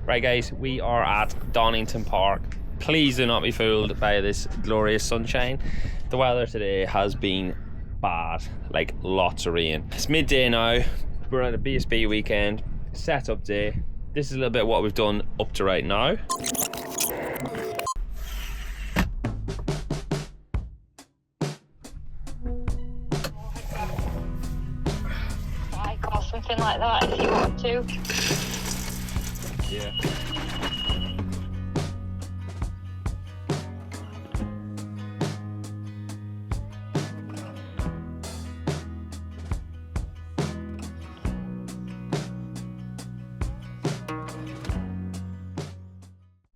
Right guys, we are at Donnington Park. Please do not be fooled by this glorious sunshine. The weather today has been bad, like lots of rain. It's midday now, we're at a BSB weekend, setup day. This is a little bit what we've done up to right now. Or something like that if you want to. Yeah.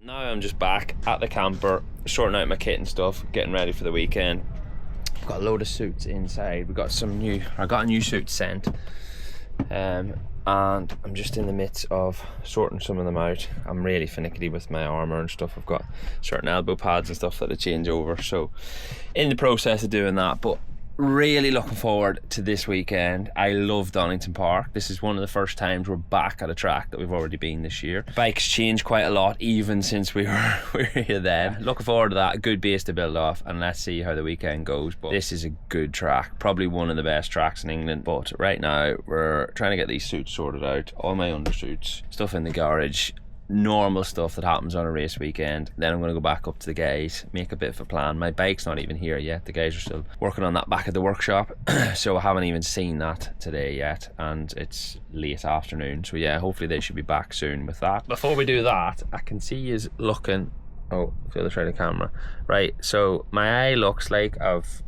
Now I'm just back at the camper, sorting out my kit and stuff, getting ready for the weekend. I've got a load of suits inside. I got a new suit sent. And I'm just in the midst of sorting some of them out. I'm really finicky with my armour and stuff. I've got certain elbow pads and stuff that I change over, so in the process of doing that, but really looking forward to this weekend. I love Donnington Park. This is one of the first times we're back at a track that we've already been this year. Bikes changed quite a lot even since we were here then. Looking forward to that. A good base to build off, and let's see how the weekend goes. But this is a good track, probably one of the best tracks in England. But right now we're trying to get these suits sorted out, all my undersuits, stuff in the garage, normal stuff that happens on a race weekend. Then I'm going to go back up to the guys, make a bit of a plan. My bike's not even here yet. The guys are still working on that back at the workshop, so I haven't even seen that today yet, and it's late afternoon, so yeah, hopefully they should be back soon with that. Before we do that, I can see you looking, oh, the other side of the camera, right? So my eye looks like I've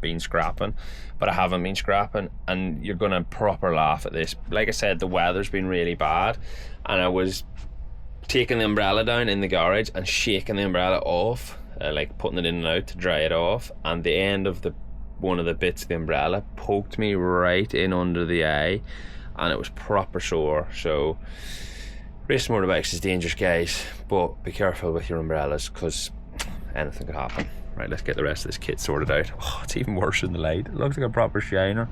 been scrapping, but I haven't been scrapping, and you're gonna proper laugh at this. Like I said, the weather's been really bad, and I was taking the umbrella down in the garage and shaking the umbrella off, like putting it in and out to dry it off, and the end of one of the bits of the umbrella poked me right in under the eye, and it was proper sore. So racing motorbikes is dangerous, guys, but be careful with your umbrellas because anything could happen. Right, let's get the rest of this kit sorted out. Oh, it's even worse in the light. It looks like a proper shiner.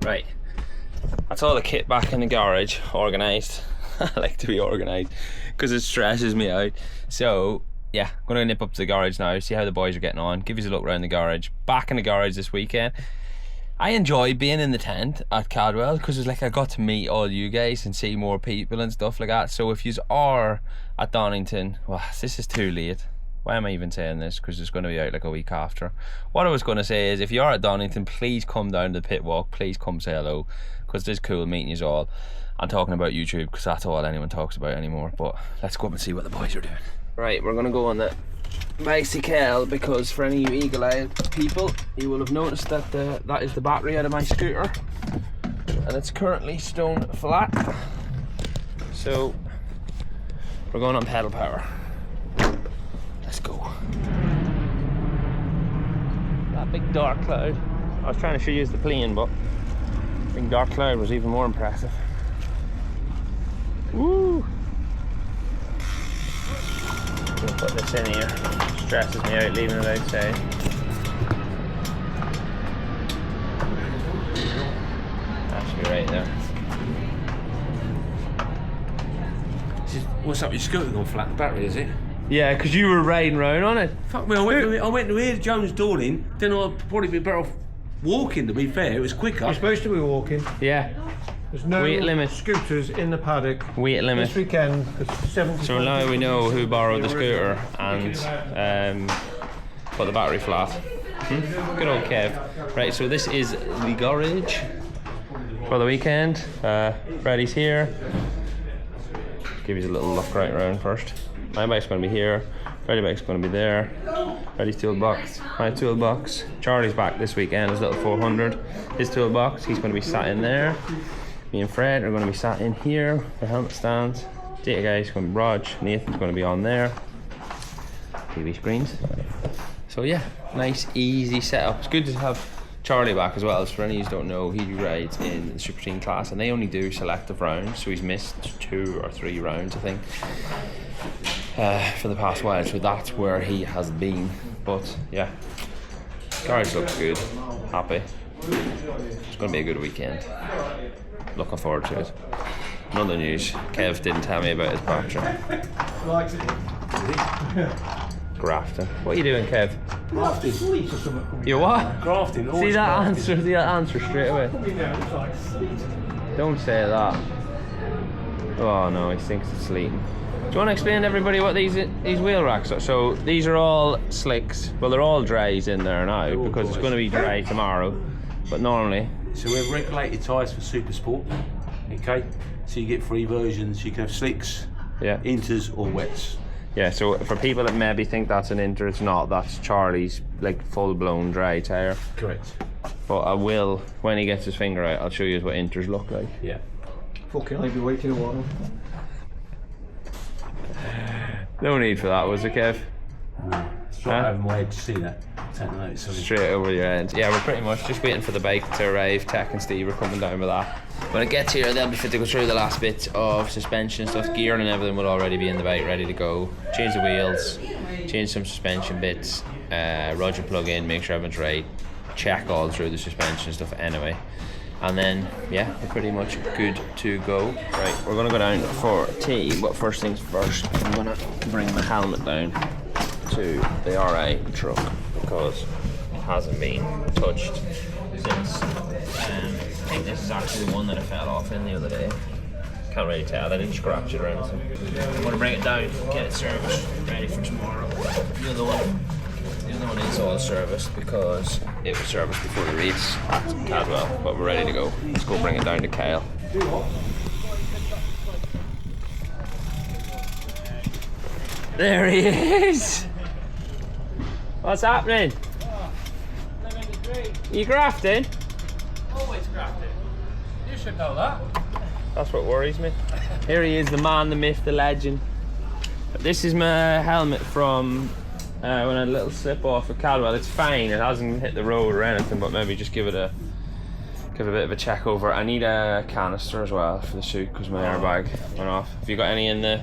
Right, that's all the kit back in the garage, organised. I like to be organised because it stresses me out. So yeah, I'm going to nip up to the garage now, see how the boys are getting on, give you a look around the garage. Back in the garage this weekend. I enjoy being in the tent at Cadwell because it's like I got to meet all you guys and see more people and stuff like that. So if you are at Donnington, well, this is too late. Why am I even saying this? Because it's going to be out like a week after. What I was going to say is, if you are at Donnington, please come down to the pit walk. Please come say hello, because it's cool meeting you all. I'm talking about YouTube because that's all anyone talks about anymore. But let's go up and see what the boys are doing. Right, we're going to go on the bicycle, because for any you eagle-eyed people, you will have noticed that that is the battery out of my scooter, and it's currently stone flat. So we're going on pedal power. Let's go. That big dark cloud. I was trying to show you the plane, but big dark cloud was even more impressive. Woo! I'm gonna put this in here. Stresses me out leaving it outside. That should be right there. What's up, your scooter gone flat battery, is it? Yeah, because you were riding round on it. Fuck me, I went to hear Jones Dawning, then I'd probably be better off walking, to be fair. It was quicker. You're supposed to be walking. Yeah. There's no weight limit. scooters in the paddock. Weight limit. This weekend, it's 70. So now we know who borrowed the scooter and put the battery flat. Good old Kev. Right, so this is the garage for the weekend. Freddie's here. Give you a little look right around first. My bike's going to be here. Freddie's bike's going to be there. Freddie's toolbox. My toolbox. Charlie's back this weekend. His little 400. His toolbox. He's going to be sat in there. Me and Fred are going to be sat in here. The helmet stands. Data guy's going to be Rog. Nathan's going to be on there. TV screens. So yeah, Nice, easy setup. It's good to have Charlie back as well. As for any of you who don't know, he rides in the Super Team class, and they only do selective rounds, so he's missed 2 or 3 rounds, I think, for the past while. So that's where he has been. But yeah, garage looks good. Happy. It's going to be a good weekend. Looking forward to it. Another news. Kev didn't tell me about his battery. Grafting. What are you doing, Kev? Grafting. You what? Grafting. See that answer? See that answer straight away. Don't say that. Oh no, he thinks it's sleeting. Do you want to explain to everybody what these wheel racks are? So these are all slicks. Well, they're all drays in there now because it's going to be dry tomorrow. But normally. So we have regulated tyres for Super Sport. Okay. So you get 3 versions. You can have slicks, inters, or wets. Yeah, so for people that maybe think that's an Inter, it's not. That's Charlie's like full-blown dry tyre. Correct. But I will, when he gets his finger out, I'll show you what Inters look like. Yeah. Fucking I'll be waiting a while. No need for that, was it, Kev? No. Straight over my head to see that. Take note, sorry. Straight over your end. Yeah, we're pretty much just waiting for the bike to arrive. Tech and Steve are coming down with that. When it gets here, they'll be fit to go through the last bit of suspension stuff. Gear and everything will already be in the bike, ready to go. Change the wheels, change some suspension bits, Roger plug in, make sure everything's right, check all through the suspension stuff anyway. And then, yeah, we're pretty much good to go. Right, we're gonna go down for tea, but first things first, I'm gonna bring the helmet down to the RA truck because it hasn't been touched since I think this is actually the one that I fell off in the other day. Can't really tell, I didn't scratch it or anything. I'm going to bring it down, get it serviced, ready for tomorrow. The other one is all serviced because it was serviced before the race at Cadwell, but we're ready to go. Let's go bring it down to Kyle. There he is! What's happening? You grafting? Always grafting. You should know that. That's what worries me. Here he is, the man, the myth, the legend. This is my helmet from when I had a little slip off at Cadwell. It's fine, it hasn't hit the road or anything, but maybe just give a bit of a check over. I need a canister as well for the suit because my airbag went off. Have you got any in the?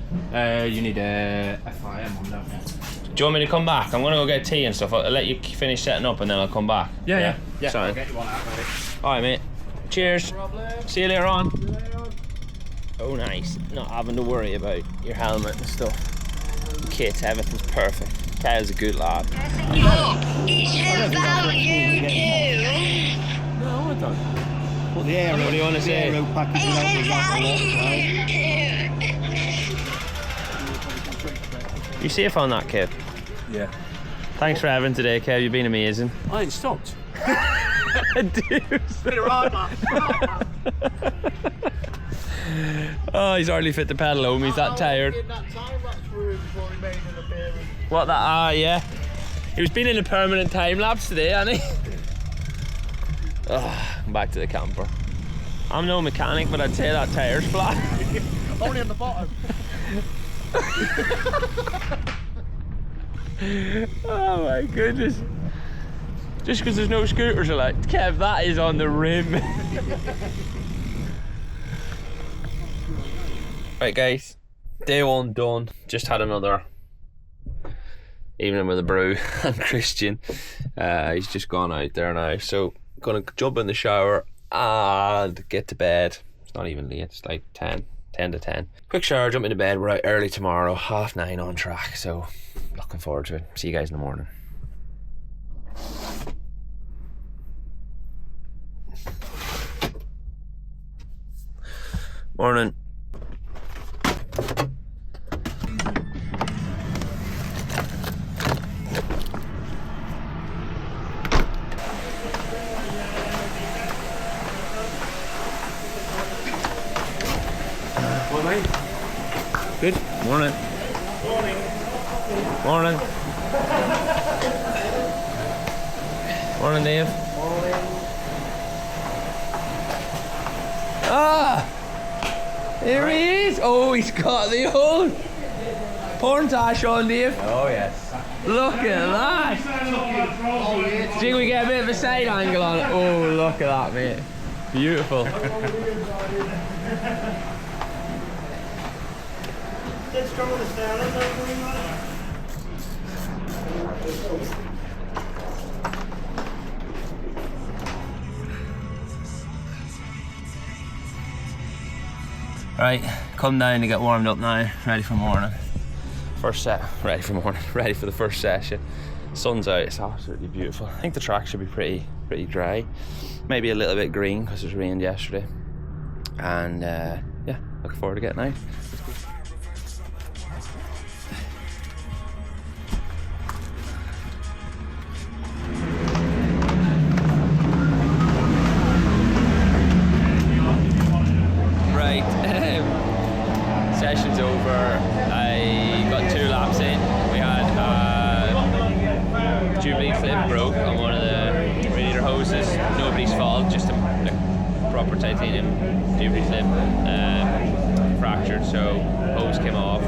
You need a FIM one, don't you? Do you want me to come back? I'm gonna go get tea and stuff. I'll let you finish setting up and then I'll come back. Yeah. Sorry. I'll get you one out ready. Alright, mate. Cheers. See you later on. Oh, nice. Not having to worry about your helmet and stuff. Kit, everything's perfect. Kyle's a good lad. It's about you too. No, I don't. Put the aero, What do you want to say? aero package It's out with about you too. You safe on that, Kev? Yeah. Thanks for having today, Kev. You've been amazing. I ain't stopped. Oh, he's hardly fit to pedal home. He's that tired. What that? Ah, yeah. He was been in a permanent time lapse today, hasn't he? I'm back to the camper. I'm no mechanic, but I'd say that tire's flat. Only on the bottom. Oh my goodness. Just because there's no scooters are like, Kev, that is on the rim. Right guys, day 1 done. Just had another evening with a brew and Christian. He's just gone out there now. So gonna jump in the shower and get to bed. It's not even late, it's like 10 to 10. Quick shower, jump into bed. We're out early tomorrow, 9:30 on track. So looking forward to it. See you guys in the morning. Morning. What, mate? Good. Morning. Morning. Morning, Dave. Ah! Here he is! Oh, he's got the old porn tash on, Dave. Oh yes. Look at that! Do you think we get a bit of a side angle on it? Oh, look at that, mate. Beautiful. Right, come down to get warmed up now, ready for morning. First set, ready for morning, ready for the first session. Sun's out, it's absolutely beautiful. I think the track should be pretty dry. Maybe a little bit green because it rained yesterday. And yeah, looking forward to getting out. Right, session's over. I got 2 laps in. We had Jubilee clip broke on one of the radiator hoses. Nobody's fault, just a proper titanium Jubilee clip fractured, so hose came off,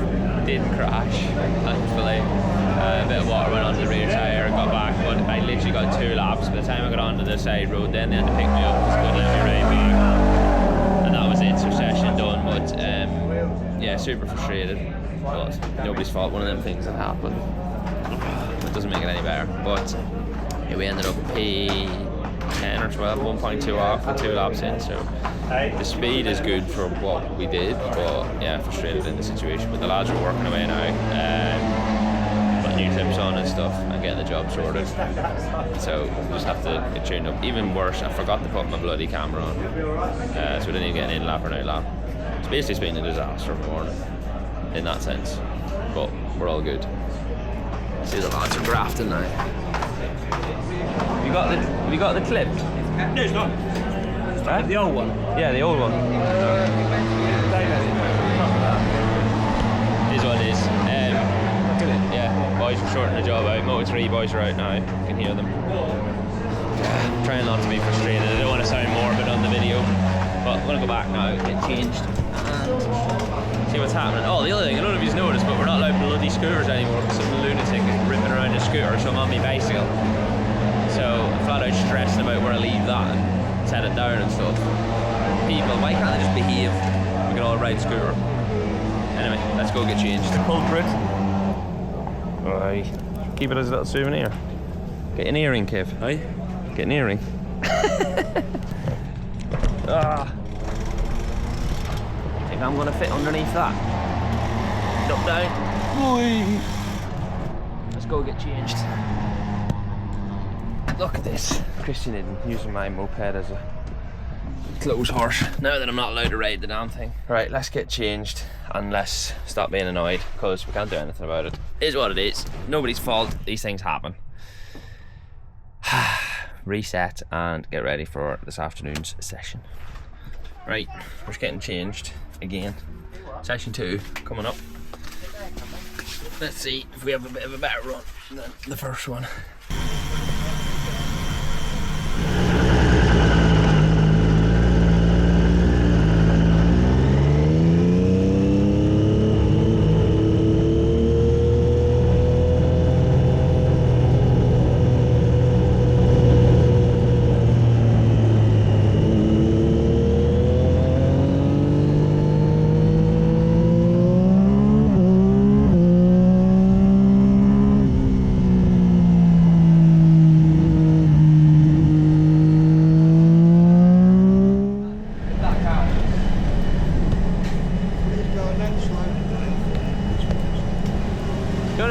didn't crash, thankfully. A bit of water went onto the rear tyre, got back, but I literally got 2 laps. By the time I got onto the side road, then they had to pick me up because they couldn't let me right back. And that was it, so session done. But yeah, super frustrated. But nobody's fault, one of them things that happen. It doesn't make it any better. But yeah, we ended up P10 or 12, 1.2 off with 2 laps in. So the speed is good for what we did, but yeah, frustrated in the situation. But the lads are working away now. Putting new clips on and stuff and getting the job sorted. So we just have to get tuned up. Even worse, I forgot to put my bloody camera on. So we didn't even get an in lap or an out lap. It's basically been a disaster for morning in that sense. But we're all good. See, the lads are grafting now. Have you got the clip? No, it's not. Right? The old one. Yeah, the old one. It is what it is. Yeah, boys are sorting the job out. Moto3 boys are out now. You can hear them. I'm trying not to be frustrated. I don't want to sound morbid on the video, but I'm gonna go back now, get changed, and see what's happening. Oh, the other thing, I don't know if you've noticed, but we're not allowed bloody scooters anymore because some lunatic is ripping around a scooter, so I'm on my bicycle. So I'm flat out stressing about where I leave that and set it down and stuff. People, why can't they just behave? We can all ride scooter. Anyway, let's go get changed. The culprit. Aye. Keep it as a little souvenir. Get an earring, Kev. Aye. Get an earring. Ah. Think I'm gonna fit underneath that. Drop down. Boy. Let's go get changed. Look at this. Christian Eden using my moped as a clothes horse. Now that I'm not allowed to ride the damn thing. Right, let's get changed and let's stop being annoyed because we can't do anything about it. It is what it is. Nobody's fault. These things happen. Reset and get ready for this afternoon's session. Right, we're just getting changed again. Session 2 coming up. Let's see if we have a bit of a better run than the first one.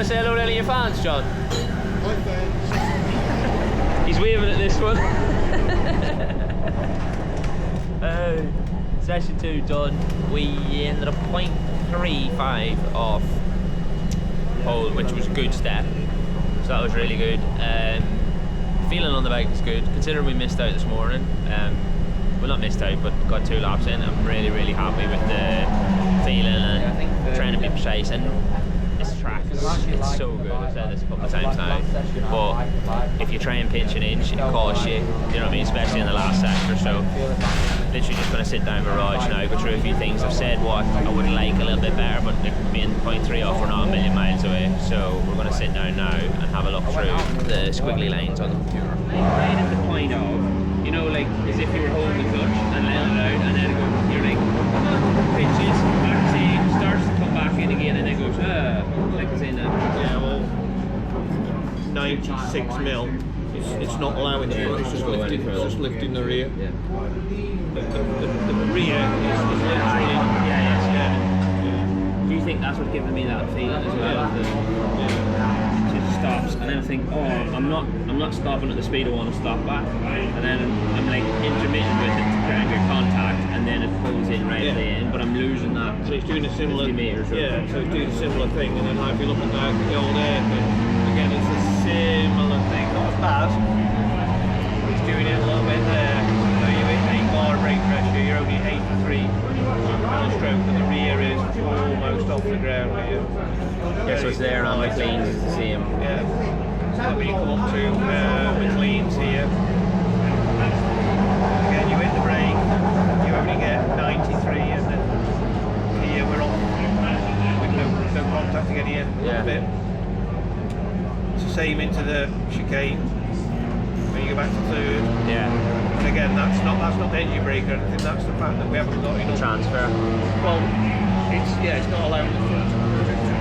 Say hello to any of your fans, John. Hi fans. He's waving at this one. Session 2 done. We ended up 0.35 off pole, which was a good step. So that was really good. Feeling on the bike was good, considering we missed out this morning. Well, not missed out, but got 2 laps in. I'm really happy with the feeling and trying to be precise. And this track is it's so good. I've said this a couple of times now, but if you try and pinch an inch, it costs you. You know what I mean? Especially in the last sector. So literally just going to sit down with Raj now, go through a few things. I've said what I would like a little bit better, but being 0.3 off, we're not a million miles away. So we're going to sit down now and have a look through the squiggly lines on the computer. Right at the point of, you know, like as if you were holding the clutch and letting it out, and then you're like, pinches, back to same, starts to come back in again, and then goes, like it's in that. Yeah, well, 96 mil. It's not allowing the front, it's just lifting the rear. Yeah. The rear is literally. Do you think that's what's giving me that feeling as well? It just stops, and then I think, oh, I'm not stopping at the speed I want to stop at, and then I'm like intermittent with it to try and get contact, and then it pulls in right at the end, but I'm losing that. So it's doing a similar. 50 meters. So it's doing a similar thing, and then like, if you look at the old air thing, again, it's a similar thing, not as bad. It's doing it a little bit there. So you hit 8 bar brake pressure, you're only 83 stroke, and the rear is almost off the ground here. Yeah, so it's there on McLean's, it's the same. Yeah. So when you come up to McLean's here, again you hit the brake, you only get 93, and then here we're off with no contact to get in a bit. It's the same into the chicane when you go back to third. Yeah. And again, that's not the engine brake or anything, that's the fact that we haven't got enough Transfer. Well, it's not allowing the front to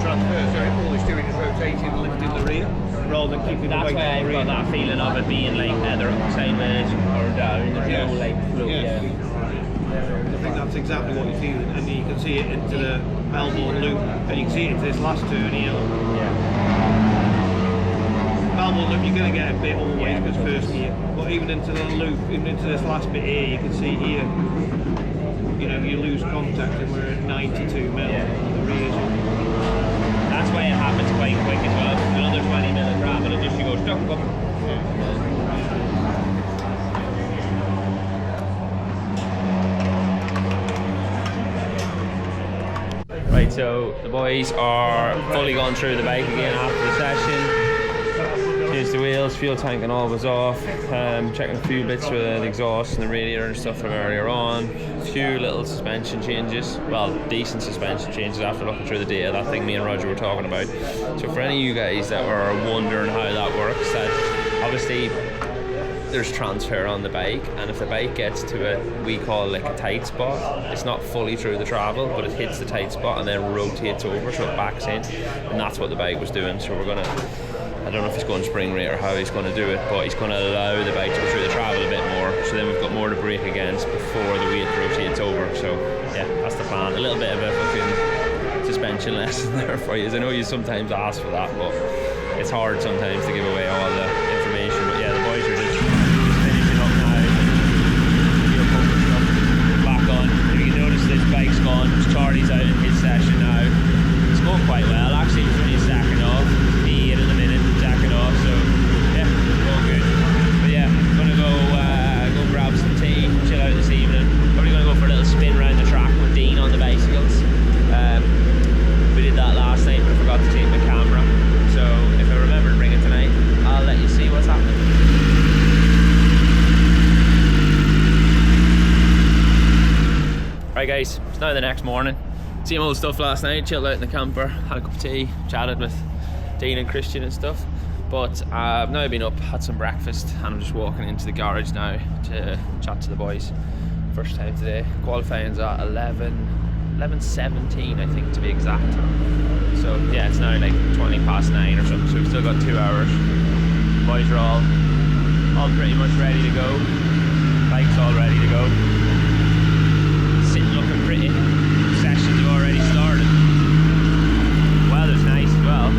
transfer, so all it's doing is rotating and lifting the rear rather than keeping the weight That's why on the I've rear. got that feeling of it being like either sideways or down. There's no like flow. Yeah. I think that's exactly what you're feeling, and you can see it into the Melbourne loop, and you can see it into this last turn here. Melbourne loop, you're going to get a bit always because first gear, but even into the loop, even into this last bit here, you can see here, you know, you lose contact, and we're at 92 mil. The rear's up. That's why it happens quite quick as well. Another 20 mil of grab, and it just goes stuck. Right, so the boys are fully gone through the bike again after the session. Changed the wheels, fuel tank and all was off. Checking a few bits with the exhaust and the radiator and stuff from earlier on. A few little suspension changes, well, decent suspension changes after looking through the data, that thing me and Roger were talking about. So for any of you guys that were wondering how that works, that obviously there's transfer on the bike, and if the bike gets to a, we call like a tight spot, it's not fully through the travel, but it hits the tight spot and then rotates over, so it backs in, and that's what the bike was doing. So we're gonna, I don't know if he's going spring rate or how he's going to do it, but he's going to allow the bike to go through the travel a bit more, so then we've got more to brake against before the weight rotates over. So yeah, that's the plan. A little bit of a fucking suspension lesson there for you. I know you sometimes ask for that, but it's hard sometimes to give away all the information. But yeah, the boys are just finishing up now. Gear focus up, back on. If you can notice, this bike's gone. Charlie's out in his session now. It's going quite well actually. He's only sacking off. He in a minute, jacking off. So yeah, going good. But yeah, gonna go grab some tea, chill out this evening. Probably gonna go for a little spin around the track with Dean on the bicycles. We did that last night, but I forgot to take my camera. So if I remember to bring it tonight, I'll let you see what's happening. Right guys, it's now the next morning. Same old stuff last night, chilled out in the camper, had a cup of tea, chatted with Dean and Christian and stuff. But I've now been up, had some breakfast, and I'm just walking into the garage now to chat to the boys. First time today. Qualifying's at 11:17 I think to be exact. So yeah, it's now like 20 past 9 or something, so we've still got 2 hours. The boys are all pretty much ready to go. Bike's all ready to go. Sitting looking pretty. Sessions have already started. Weather's nice as well.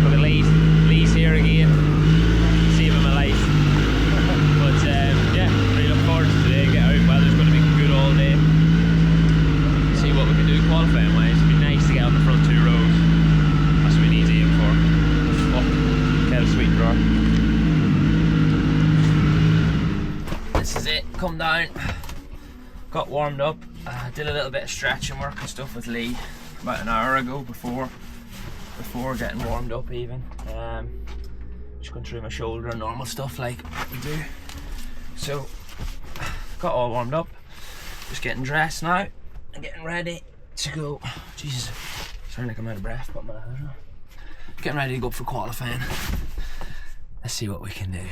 Look at Lee's here again. Saving my life. But yeah, really look forward to today. Get out, weather's going to be good all day. See what we can do qualifying wise. It'd be nice to get on the front 2 rows. That's what we need to aim for. Oh, get a sweet drawer. This is it, come down. Got warmed up, did a little bit of stretching work and stuff with Lee about an hour ago before before getting warmed up even. Just going through my shoulder and normal stuff like we do. So, got all warmed up. Just getting dressed now and getting ready to go. Jesus, sound like I'm out of breath, but my ladder on. Getting ready to go for qualifying. Let's see what we can do.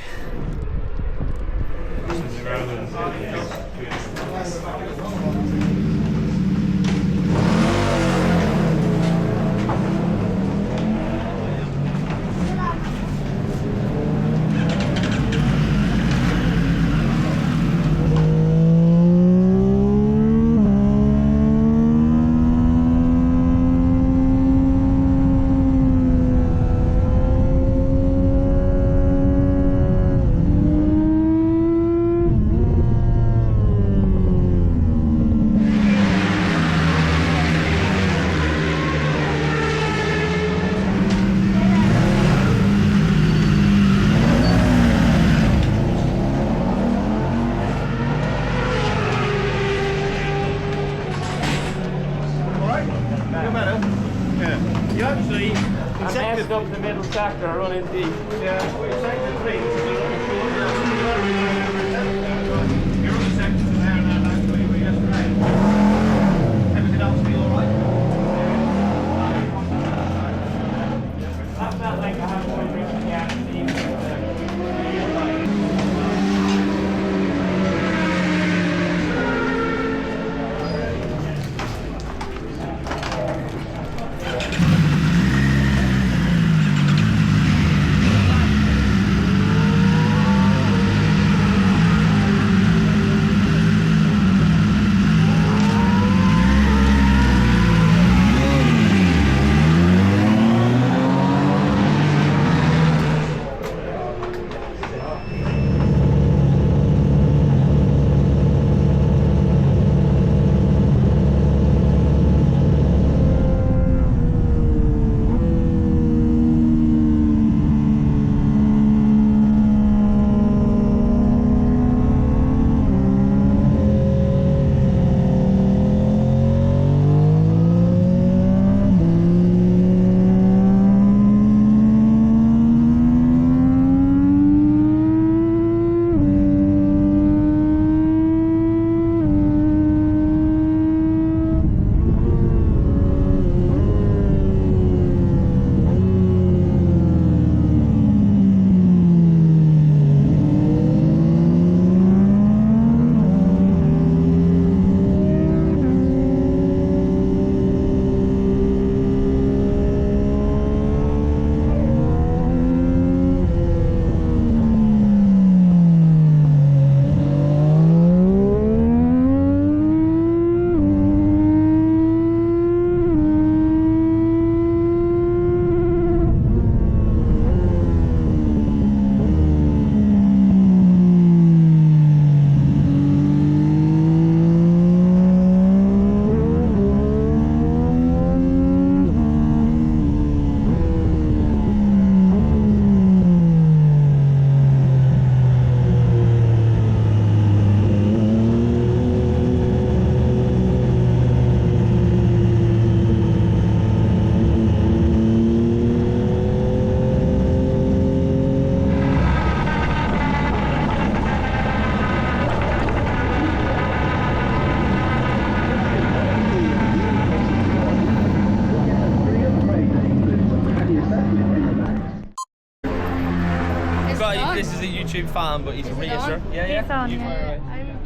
Up the middle sector, running deep. Yeah, we're sector 3. You're on the sector there now, that's where you were yesterday. Everything else be alright? That felt like I had one recently out of the evening. This is a YouTube fan, but he's a racer. Yeah, yeah. I'm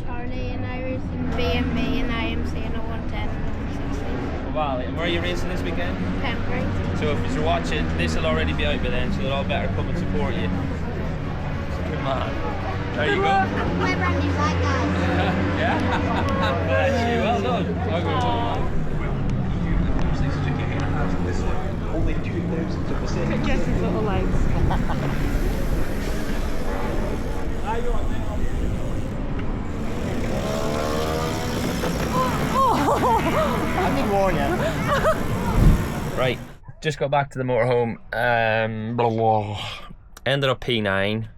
Charlie and I race in BSB and IMC and a 110 and 160. Wow, and where are you racing this weekend? Pembroke. So if you're watching, this will already be out by then, so they'll all better come and support you. Good man. There you go. My brand new bike, guys. Yeah? Bless you, well done. Only 2,000 of a second. Guess his little legs. I did warn you. Right, just got back to the motorhome. Ended up P9.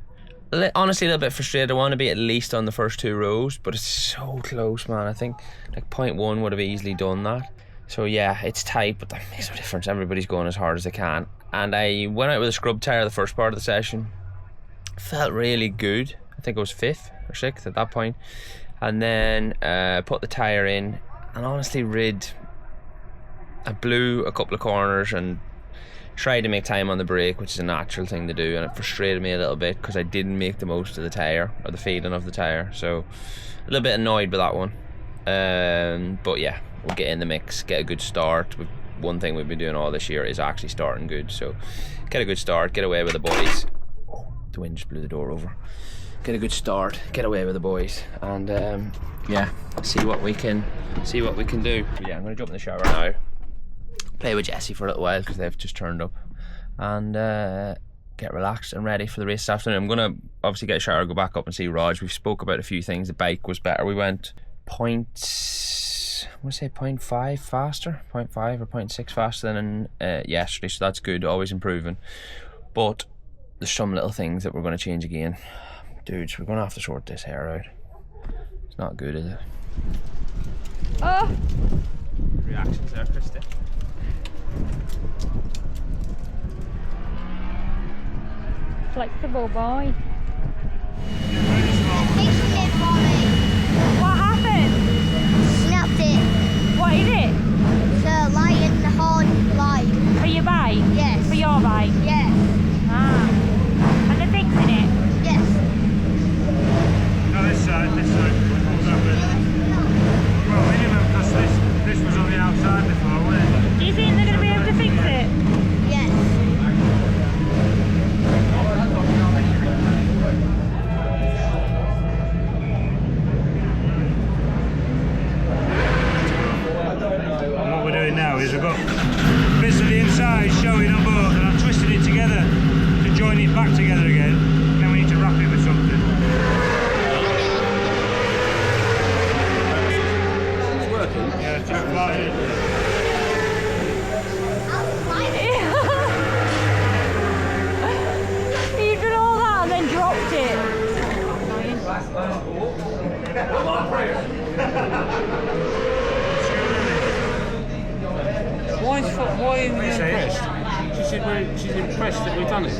Honestly, a little bit frustrated. I want to be at least on the first 2 rows, but it's so close, man. I think like 0.1 would have easily done that. So yeah, it's tight, but that makes no difference. Everybody's going as hard as they can. And I went out with a scrub tyre the first part of the session. Felt really good. I think it was 5th or 6th at that point. And then put the tyre in, and honestly I blew a couple of corners and tried to make time on the brake, which is a natural thing to do, and it frustrated me a little bit because I didn't make the most of the tyre, or the feeding of the tyre. So a little bit annoyed with that one. But yeah, we'll get in the mix, get a good start. One thing we've been doing all this year is actually starting good, so get a good start, get away with the boys. Oh, the wind just blew the door over. Get a good start, get away with the boys, and yeah, see what we can do. But yeah, I'm gonna jump in the shower now, play with Jessie for a little while because they've just turned up, and get relaxed and ready for the race this afternoon. I'm gonna obviously get a shower, go back up and see Raj. We've spoke about a few things. The bike was better. We went 0.5 faster, 0.5 or 0.6 faster than yesterday, so that's good, always improving. But there's some little things that we're going to change again. Dudes, we're going to have to sort this hair out. It's not good, is it? Oh! Reactions there, Christy. Flexible boy. What happened? Snapped it. What is it? The light and the hard light. For your bike? Yes. For your bike? Yes. Ah. And they're fixing it? Yes. No, this side. Well, minimum, because this was on the outside before, wasn't it? Do you think they're going to be able to fix it? Yes. What we're doing now is we've got bits of the inside showing on both, and I'm twisting it together to join it back together again. Then we need to wrap it with something. It's working. Yeah, just flying it. You did all that and then dropped it. Why are you impressed? She said she's impressed that we've done it.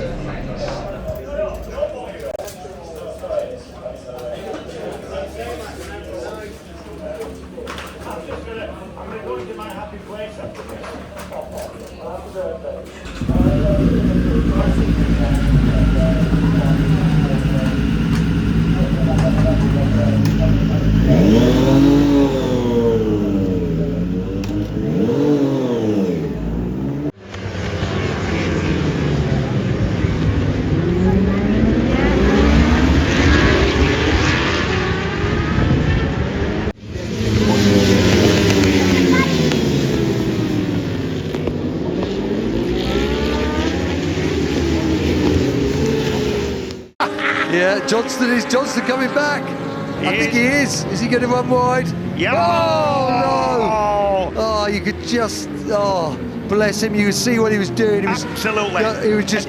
Yeah, Johnston coming back. I think he is. Is he going to run wide? Yeah. Oh, no. Oh, you could just, bless him. You could see what he was doing. Absolutely. He was just...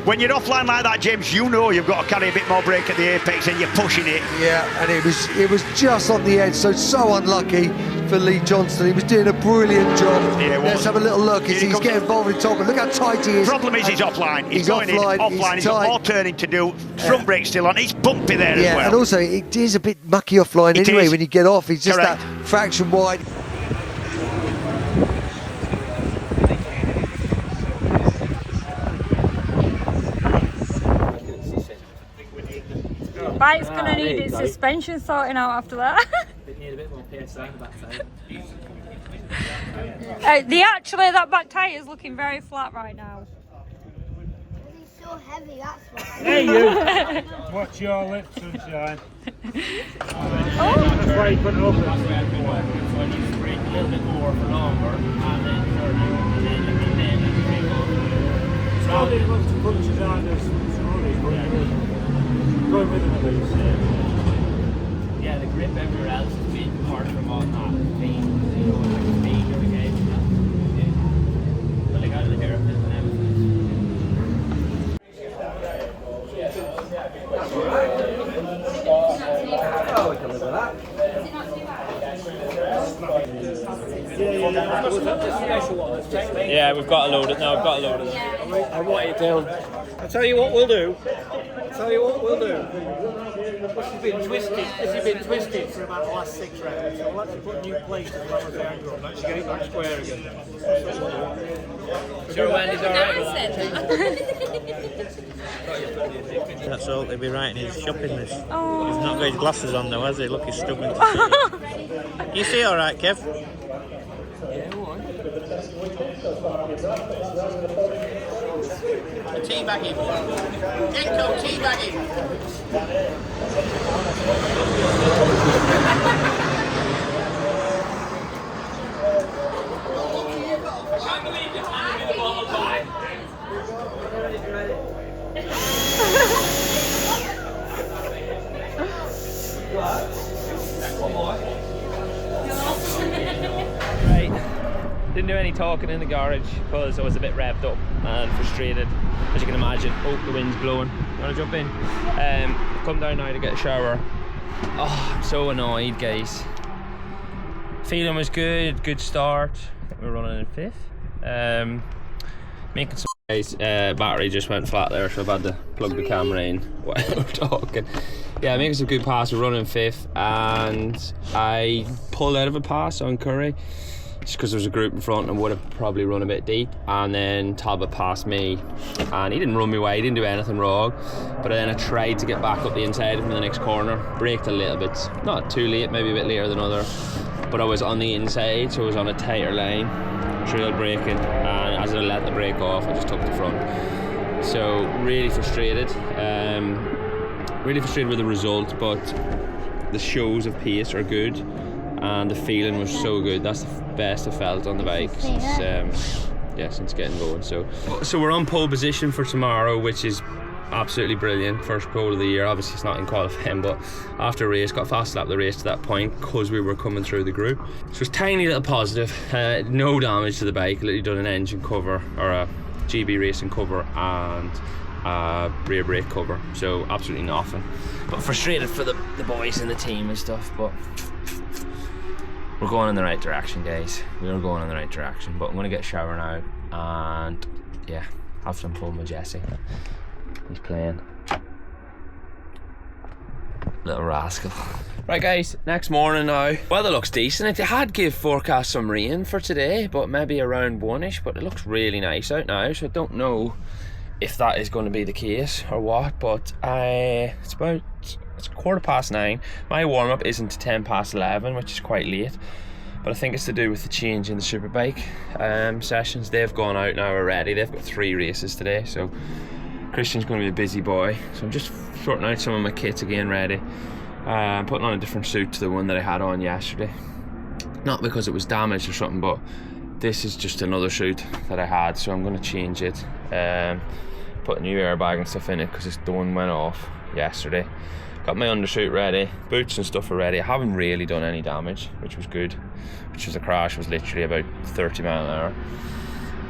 When you're offline like that, James, you know you've got to carry a bit more brake at the apex and you're pushing it. Yeah, and it was just on the edge, so unlucky for Lee Johnston. He was doing a brilliant job. Yeah, let's have a little look. He's getting involved in top, and look how tight he is. Problem is he's offline. He's going offline. He's got more turning to do. Front brake's still on. He's bumpy there as well. Yeah, and also it is a bit mucky offline anyway when you get off. He's just that fraction wide. Bike's going to need its suspension sorting out after that. It need a bit more PSI on the backside. That back tyre is looking very flat right now. He's so heavy, that's why. Hey you! Watch your lips, sunshine. Oh! That's why you couldn't open it. So I need to brake a little bit more for longer, and then turn it, and then brake on. Still didn't want to punch his hand as slowly, but going with him at least. Yeah, the grip everywhere else has been hard from all that pain, pain every day. But I got the haircut and everything. Oh, we can live with that. Yeah, we've got to load it now. We've got to load it. I want it down. I'll tell you what we'll do. This has been twisted for about the last 6 rounds. So we'll actually put a new plate as well as the angle and actually get it back square again. Sure, Wendy's alright. That's all. He'll be writing his shopping list. He's not got his glasses on though, has he? Look, he's struggling to see it. You see alright, Kev? Yeah, all right. Teabagging. Genko teabagging. Right, didn't do any talking in the garage because I was a bit revved up and frustrated, as you can imagine. Oh, the wind's blowing. You want to jump in? Come down now to get a shower. Oh, I'm so annoyed, guys. Feeling was good start. I think we're running in 5th. Making some battery just went flat there, so I've had to plug the camera in while we're talking. Yeah, making some good pass. We're running 5th, and I pulled out of a pass on Curry just because there was a group in front and would have probably run a bit deep, and then Talbot passed me and he didn't run me away, he didn't do anything wrong, but then I tried to get back up the inside from the next corner, braked a little bit, not too late, maybe a bit later than other, but I was on the inside, so I was on a tighter line, trail braking, and as I let the brake off I just took the front. So really frustrated with the result, but the shows of pace are good and the feeling was so good. That's the best I felt on the bike since getting going. So we're on pole position for tomorrow, which is absolutely brilliant. First pole of the year. Obviously it's not in qualifying, but after race got fast lap the race to that point because we were coming through the group. So it's tiny little positive. No damage to the bike. Literally done an engine cover or a GB racing cover and rear brake cover, so absolutely nothing. But frustrated for the boys in the team and stuff, but we're going in the right direction, guys. We are going in the right direction, but I'm going to get a shower now and yeah, have some fun with Jesse. He's playing. Little rascal. Right guys, next morning now. Weather looks decent. It had give forecast some rain for today, but maybe around 1ish, but it looks really nice out now, so I don't know if that is going to be the case or what, but it's 9:15. My warm-up isn't to 11:10, which is quite late, but I think it's to do with the change in the superbike sessions. They've gone out now already. They've got 3 races today, so Christian's going to be a busy boy, so I'm just sorting out some of my kits again ready. I'm putting on a different suit to the one that I had on yesterday, not because it was damaged or something, but this is just another suit that I had, so I'm going to change it. Put a new airbag and stuff in it because the one went off yesterday. Got my undersuit ready, boots and stuff are ready. I haven't really done any damage, which was good. Which was the crash was literally about 30 miles an hour.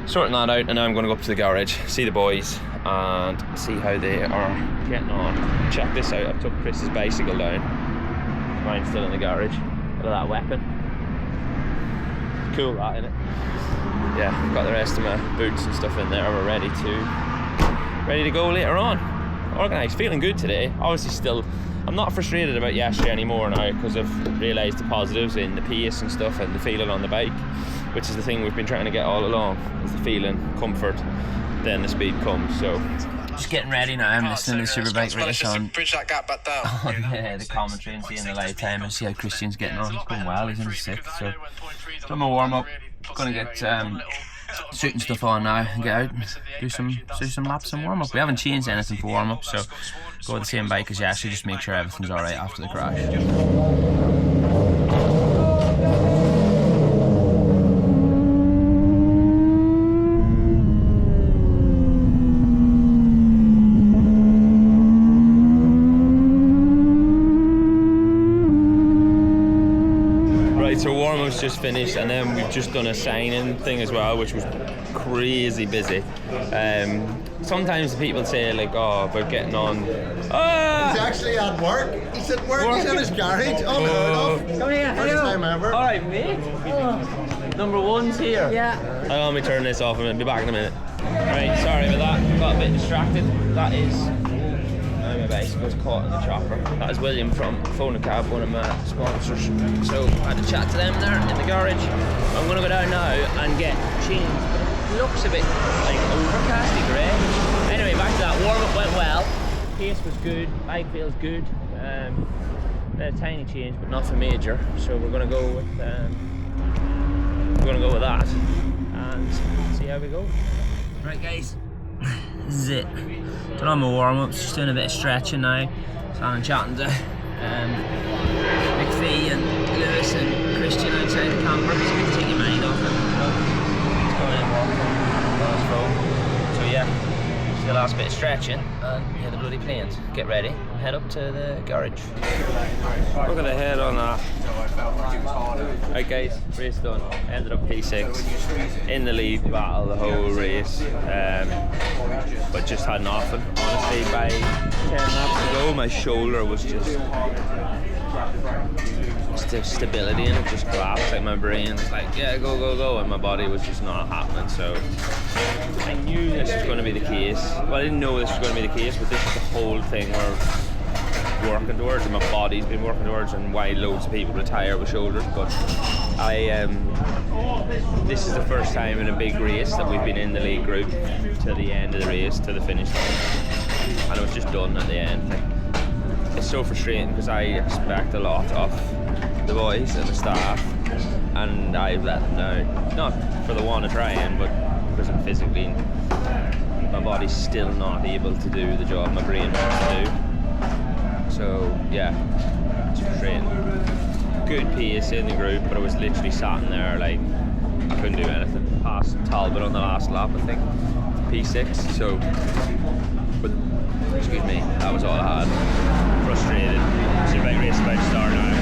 Sorting that out, and now I'm going to go up to the garage, see the boys, and see how they are getting on. Check this out. I've took Chris's bicycle down. Mine's still in the garage. Look at that weapon. Cool, that innit? Yeah, got the rest of my boots and stuff in there. We're ready to go later on. Organised, feeling good today. Obviously still, I'm not frustrated about yesterday anymore now because I've realised the positives in the pace and stuff and the feeling on the bike, which is the thing we've been trying to get all along, is the feeling, comfort, then the speed comes. So just getting ready now. I'm listening to the superbike race on the commentary and seeing the live time and see how Christian's getting on. He's going well, he's in his 6th, so done my warm up. Gonna get suit and stuff on now and get out and do some laps and warm up. We haven't changed anything for warm up, so go with the same bike as yesterday, just make sure everything's alright after the crash. So warm-up's just finished, and then we've just done a sign-in thing as well, which was crazy busy. Sometimes the people say like, oh, about getting on. He's actually at work. He's at work. He's in his garage. Unheard of. Come here. First time ever. All right, mate. Number one's here. Yeah. Let me turn this off and I'll be back in a minute. Right, sorry about that. Got a bit distracted. That is my bicycle's caught in the chopper. That is William from Phone and Cab, one of my sponsors. So I had to chat to them there in the garage. I'm gonna go down now and get changed. It looks a bit like overcasty grey. Anyway, back to that. Warm up went well. Pace was good. Bike feels good. A tiny change, but nothing major. So we're gonna go with that and see how we go. Right, guys. This is it. Done all my warm-ups, just doing a bit of stretching now. So I'm chatting to McPhee and Lewis and Christian outside the camper, so we can take your mind off it. It's going in walking on his phone. So yeah, just the last bit of stretching and yeah, the bloody planes. Get ready and head up to the garage. Look at the head on that. Right guys, race done. Ended up P6 in the lead battle the whole race, but just had nothing. Honestly, by 10 laps to go, my shoulder was just the stability in it just collapsed. Like my brain was like, yeah, go, go, go, and my body was just not happening. So I knew this was going to be the case. Well, I didn't know this was going to be the case, but this is the whole thing we're working towards, and my body's been working towards, and why loads of people retire with shoulders. But this is the first time in a big race that we've been in the lead group to the end of the race, to the finish line, and it was just done at the end. Like, it's so frustrating because I expect a lot of the boys and the staff, and I let them down. Not for the want of trying, but because I'm physically, my body's still not able to do the job my brain wants to do. So yeah, it's frustrating. Good pace in the group, but I was literally sat in there like I couldn't do anything. Passed Talbot on the last lap, I think, P6. So, but excuse me, that was all I had. Frustrated. So the bike race is about to start now.